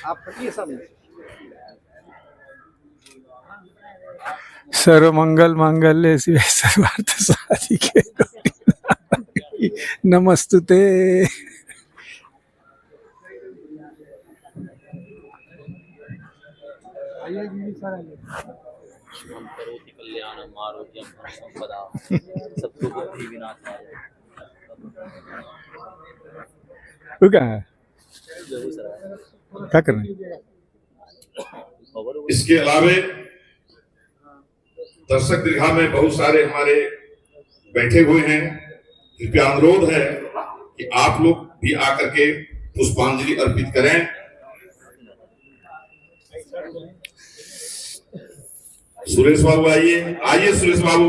आप कटिए सब। सर्वमंगल मांगल्ये शिवे सर्वार्थ साधिके नमस्तुते। शुभं करोति कल्याणं आरोग्यं धनसंपदा शत्रुबुद्धि विनाशाय। वो क्या है, क्या कर रहे हैं? इसके अलावे दर्शक दीर्घा में बहुत सारे हमारे बैठे हुए हैं। कृपया अनुरोध है कि आप लोग भी आकर के पुष्पांजलि अर्पित करें। सुरेश बाबू आइए सुरेश बाबू,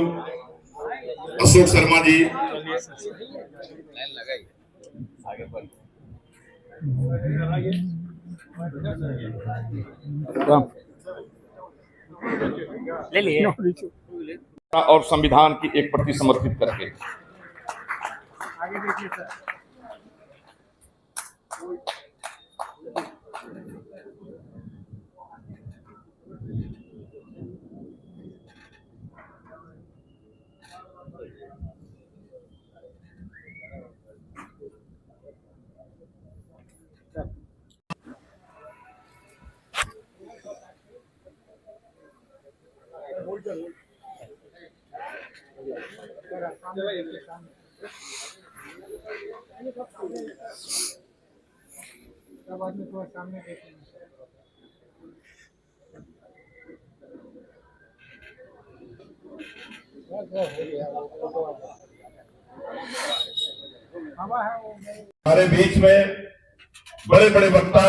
अशोक शर्मा जी, ले लिए और संविधान की एक प्रति समर्पित करके हमारे बीच में बड़े बड़े वक्ता,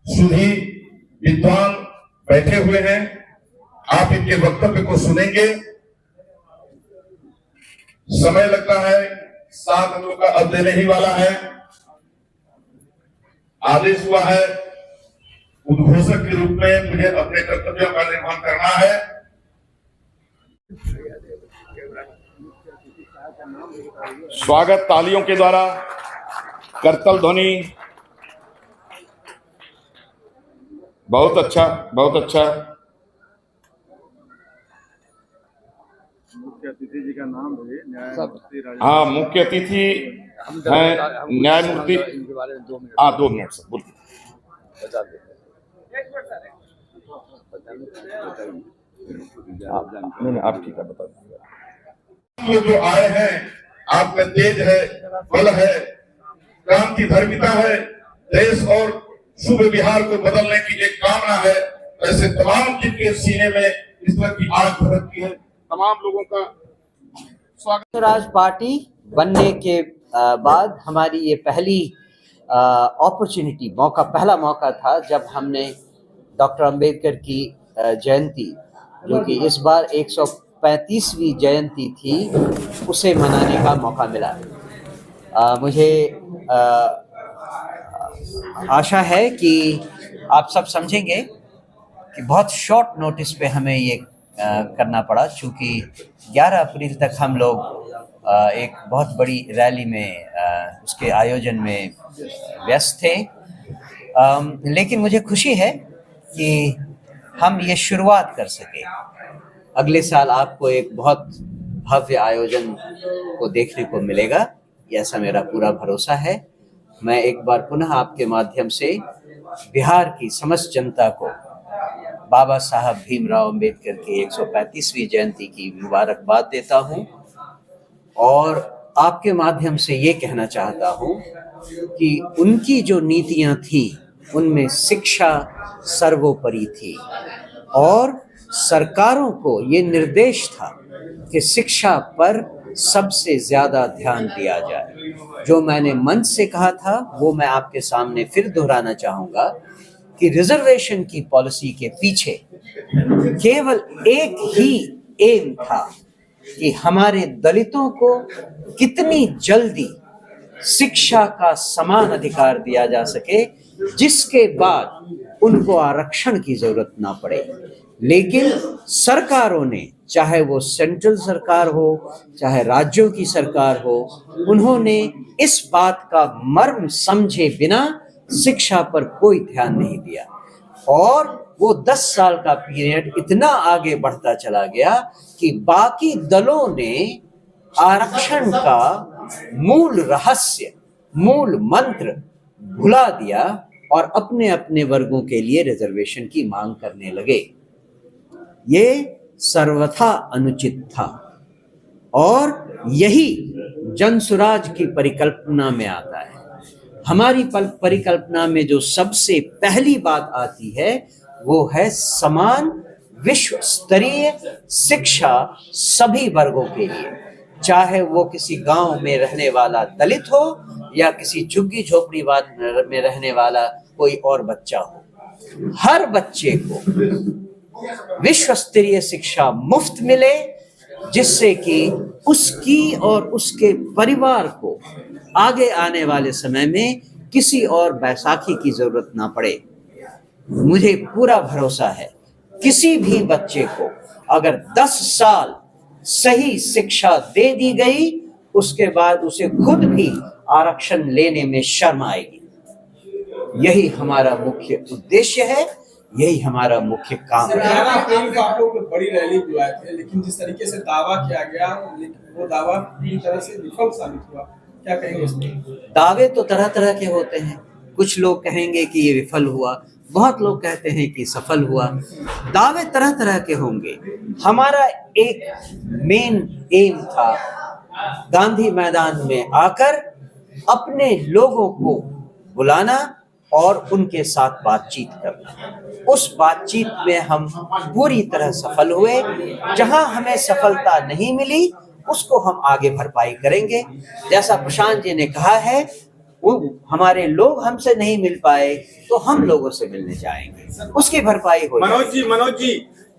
सुधी, विद्वान बैठे हुए हैं। आप इनके वक्तव्य को सुनेंगे। समय लगता है, 7 हम लोग का अब देने ही वाला है। आदेश हुआ है उद्घोषक के रूप में मुझे अपने कर्तव्यों का निर्वहन करना है। स्वागत तालियों के द्वारा, करतल ध्वनि। बहुत अच्छा, बहुत अच्छा। मुख्य अतिथि जी का नाम है न्यायमूर्ति। हाँ, मुख्य अतिथि है न्यायमूर्ति। इनके बारे में 2 मिनट। हाँ, 2 मिनट से बोलिए। बता देते नहीं, आप ठीक है, बता दीजिए। लोग जो आए हैं, आपका तेज है, बल है, क्रांति धर्मिता है, देश और शुभ बिहार को बदलने की एक कामना है। ऐसे तमाम जिनके सीने में इस तरह की आग भड़कती है, तमाम लोगों का स्वागत। राज पार्टी बनने के बाद हमारी ये पहली अपॉर्चुनिटी, पहला मौका था जब हमने डॉक्टर अंबेडकर की जयंती, जो कि इस बार 135वीं जयंती थी, उसे मनाने का मौका मिला। मुझे आशा है कि आप सब समझेंगे कि बहुत शॉर्ट नोटिस पे हमें ये करना पड़ा, क्योंकि 11 अप्रैल तक हम लोग एक बहुत बड़ी रैली में उसके आयोजन में व्यस्त थे। लेकिन मुझे खुशी है कि हम ये शुरुआत कर सके। अगले साल आपको एक बहुत भव्य आयोजन को देखने को मिलेगा, ऐसा मेरा पूरा भरोसा है। मैं एक बार पुनः आपके माध्यम से बिहार की समस्त जनता को बाबा साहब भीमराव अंबेडकर की 135वीं जयंती की मुबारकबाद देता हूं, और आपके माध्यम से ये कहना चाहता हूं कि उनकी जो नीतियां थी उनमें शिक्षा सर्वोपरि थी, और सरकारों को ये निर्देश था कि शिक्षा पर सबसे ज्यादा ध्यान दिया जाए। जो मैंने मंच से कहा था वो मैं आपके सामने फिर दोहराना चाहूँगा कि रिजर्वेशन की पॉलिसी के पीछे केवल एक ही एम था कि हमारे दलितों को कितनी जल्दी शिक्षा का समान अधिकार दिया जा सके, जिसके बाद उनको आरक्षण की जरूरत ना पड़े। लेकिन सरकारों ने, चाहे वो सेंट्रल सरकार हो चाहे राज्यों की सरकार हो, उन्होंने इस बात का मर्म समझे बिना शिक्षा पर कोई ध्यान नहीं दिया और वो 10 साल का पीरियड इतना आगे बढ़ता चला गया कि बाकी दलों ने आरक्षण का मूल रहस्य, मूल मंत्र भुला दिया और अपने अपने वर्गों के लिए रिजर्वेशन की मांग करने लगे। ये सर्वथा अनुचित था और यही जनसुराज की परिकल्पना में आता है। हमारी परिकल्पना में जो सबसे पहली बात आती है वो है समान विश्व स्तरीय शिक्षा सभी वर्गों के लिए, चाहे वो किसी गांव में रहने वाला दलित हो या किसी झुग्गी झोपड़ी में रहने वाला कोई और बच्चा हो। हर बच्चे को विश्व स्तरीय शिक्षा मुफ्त मिले, जिससे कि उसकी और उसके परिवार को आगे आने वाले समय में किसी और बैसाखी की जरूरत ना पड़े। मुझे पूरा भरोसा है किसी भी बच्चे को अगर 10 साल सही शिक्षा दे दी गई, उसके बाद उसे खुद भी आरक्षण लेने में शर्म आएगी। यही हमारा मुख्य उद्देश्य है, यही हमारा मुख्य काम है। आप लोग बड़ी रैली बुलाए थे, लेकिन जिस तरीके से दावा किया गया वो दावा पूरी तरह से विफल साबित हुआ, क्या कहेंगे इसमें? दावे तो तरह तरह के होते हैं। कुछ लोग कहेंगे कि ये विफल हुआ, बहुत लोग कहते हैं कि सफल हुआ। दावे तरह तरह के होंगे। हमारा एक मेन एम था गांधी मैदान में आकर अपने लोगों को बुलाना और उनके साथ बातचीत करना। उस बातचीत में हम पूरी तरह सफल हुए। जहां हमें सफलता नहीं मिली उसको हम आगे भरपाई करेंगे। जैसा प्रशांत जी ने कहा है, वो हमारे लोग हमसे नहीं मिल पाए तो हम लोगों से मिलने जाएंगे, उसकी भरपाई हो। मनोज जी,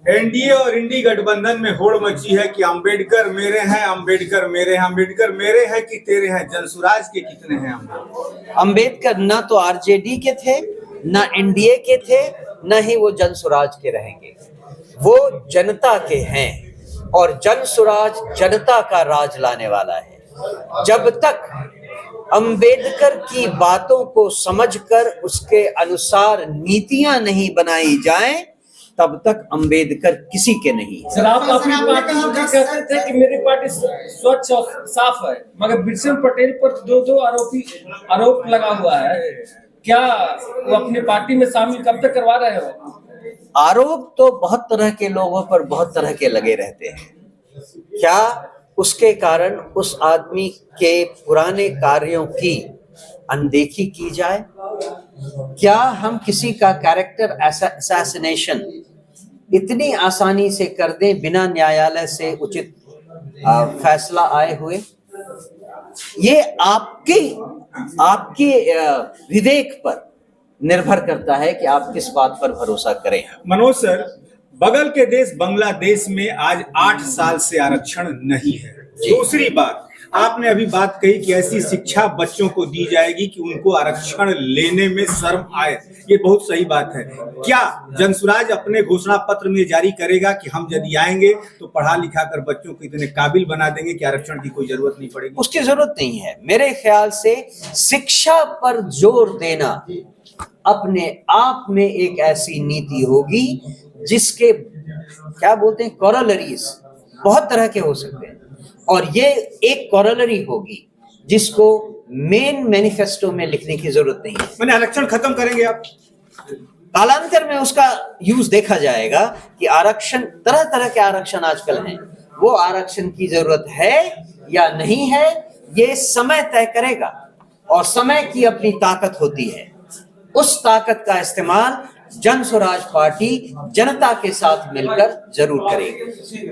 एनडीए और इंडी गठबंधन में होड़ मची है कि अंबेडकर मेरे हैं, अंबेडकर मेरे हैं, अंबेडकर मेरे हैं कि तेरे हैं। जनसुराज के कितने हैं? अंबेडकर ना तो आरजेडी के थे, ना एनडीए के थे, न ही वो जनसुराज के रहेंगे। वो जनता के हैं और जनसुराज जनता का राज लाने वाला है। जब तक अंबेडकर की बातों को समझकर उसके अनुसार नीतियां नहीं बनाई जाएं, तब तक अंबेडकर किसी के नहीं। सर, आप अपनी पार्टी कहते थे कि मेरी पार्टी स्वच्छ और साफ है, मगर बिरसन पटेल पर दो आरोप लगा हुआ है। क्या वो अपनी पार्टी में शामिल कब तक करवा रहे हो? आरोप तो बहुत तरह के लोगों पर बहुत तरह के लगे रहते हैं। क्या उसके कारण उस आदमी के पुराने कार्यों की अनदेखी की जाए? क्या हम किसी का कैरेक्टर असैसिनेशन इतनी आसानी से कर दें बिना न्यायालय से उचित फैसला आए हुए? ये आपके विवेक पर निर्भर करता है कि आप किस बात पर भरोसा करें। मनोज सर, बगल के देश बांग्लादेश में आज 8 साल से आरक्षण नहीं है। दूसरी बात, आपने अभी बात कही कि ऐसी शिक्षा बच्चों को दी जाएगी कि उनको आरक्षण लेने में शर्म आए। ये बहुत सही बात है। क्या जनसुराज अपने घोषणा पत्र में जारी करेगा कि हम यदि आएंगे तो पढ़ा लिखा कर बच्चों को इतने काबिल बना देंगे कि आरक्षण की कोई जरूरत नहीं पड़ेगी? उसकी जरूरत नहीं है। मेरे ख्याल से शिक्षा पर जोर देना अपने आप में एक ऐसी नीति होगी जिसके क्या बोलते हैं कॉरोलरीज बहुत तरह के हो सकते हैं, और ये एक कॉरोलरी होगी जिसको मेन मैनिफेस्टो में लिखने की जरूरत नहीं है। मैंने आरक्षण खत्म करेंगे आप? कालांतर में उसका यूज देखा जाएगा कि आरक्षण, तरह तरह के आरक्षण आजकल हैं, वो आरक्षण की जरूरत है या नहीं है ये समय तय करेगा, और समय की अपनी ताकत होती है। उस ताकत का इस्तेमाल जनसुराज पार्टी जनता के साथ मिलकर जरूर करेगी।